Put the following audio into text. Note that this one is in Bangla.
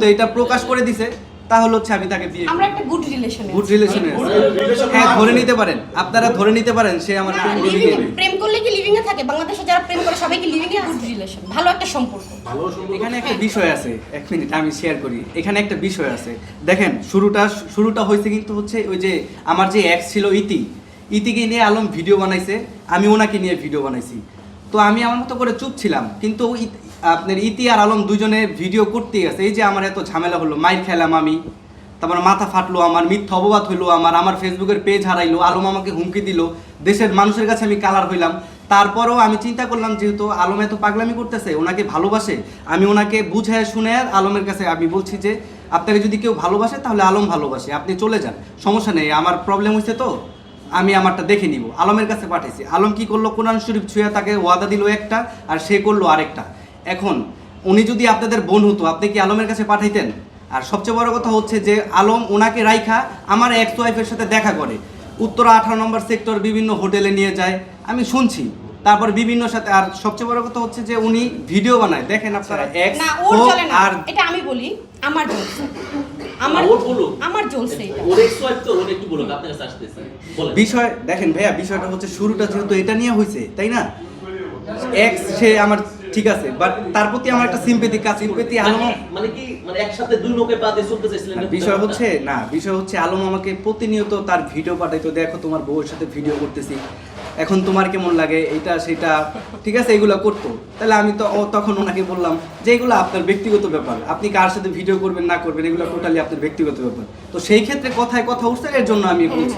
তো এটা প্রকাশ করে দিছে, তাহলে হচ্ছে আমি তাকে বিয়ে আমরা একটা গুড রিলেশনে হ্যাঁ ধরে নিতে পারেন, আপনারা ধরে নিতে পারেন সে আমার প্রেম করলে কি লিভিং এ থাকে? বাংলাদেশে যারা প্রেম করে সবাই কি লিভিং এ? গুড রিলেশন, ভালো একটা সম্পর্ক। এখানে একটা বিষয় আছে, এক মিনিট আমি শেয়ার করি। এখানে একটা বিষয় আছে, দেখেন শুরুটা হয়েছে কিন্তু হচ্ছে ওই যে আমার যে এক্স ছিল ইতিকে নিয়ে আলম ভিডিও বানাইছে, আমি ওনাকে নিয়ে ভিডিও বানাইছি। তো আমি আমার মতো করে চুপ ছিলাম, কিন্তু আপনার ইতি আর আলম দুজনে ভিডিও করতে গেছে। এই যে আমার এত ঝামেলা হলো, মাইর খেলাম আমি, তারপর মাথা ফাটলো আমার, মিথ্যা অপবাদ হইলো আমার ফেসবুকের পেজ হারাইলো, আলম আমাকে হুমকি দিল, দেশের মানুষের কাছে আমি কালার হইলাম। তারপরেও আমি চিন্তা করলাম যেহেতু আলম এত পাগলামি করতেছে, ওনাকে ভালোবাসে, আমি ওনাকে বুঝায় শুনে আলমের কাছে আমি বলছি যে আপনাকে যদি কেউ ভালোবাসে তাহলে আলম ভালোবাসে, আপনি চলে যান, সমস্যা নেই, আমার প্রবলেম হয়েছে তো আমি আমারটা দেখে নিব। আলমের কাছে পাঠাইছি, আলম কি করলো, কোরআন শরীফ ছুঁয়ে তাকে ওয়াদা দিল একটা, আর সে করলো আরেকটা। এখন উনি যদি আপনাদের বোন হতো, আপনি কি আলমের কাছে পাঠাইতেন? আর সবচেয়ে বড় কথা হচ্ছে যে আলম ওনাকে রাইখা আমার এক্স ওয়াইফের সাথে দেখা করে, উত্তরা 18 নম্বর সেক্টর বিভিন্ন হোটেলে নিয়ে যায়, আমি শুনছি। তারপর বিভিন্ন সাথে, আর সবচেয়ে বড় কথা হচ্ছে যে উনি ভিডিও বানায়, দেখেন আপনারা এক্স না ওর চলে না, আর এটা আমি বলি আমার জ্বলছে, আমার জ্বলছে এটা। ওর এক্স ওয়াইফ তো ওর একটু বলুন, আপনার কাছে আসতেছে বলেন। বিষয় দেখেন ভাইয়া, বিষয়টা হচ্ছে শুরুটা যেহেতু এটা নিয়ে হয়েছে, তাই না? এক্স সে আমার ঠিক আছে, বাট তার প্রতি আমার একটা সিম্পেথি আলম মানে কি, মানে একসাথে দুই লোকে পা দিয়ে চলতে চাইছিলেন? বিষয় হচ্ছে আলম আমাকে প্রতিনিয়ত তার ভিডিও পাঠাইতো, দেখো তোমার বউয়ের সাথে ভিডিও করতেছি, এখন তোমার কেমন লাগে, এটা সেটা, ঠিক আছে, এগুলো করতো। তাহলে আমি তো তখন ওনাকে বললাম যে এগুলো আপনার ব্যক্তিগত ব্যাপার, আপনি কার সাথে ভিডিও করবেন না করবেন এগুলো টোটালি আপনার ব্যক্তিগত ব্যাপার। তো সেই ক্ষেত্রে কথায় কথা উঠছে, এর জন্য আমি বলছি।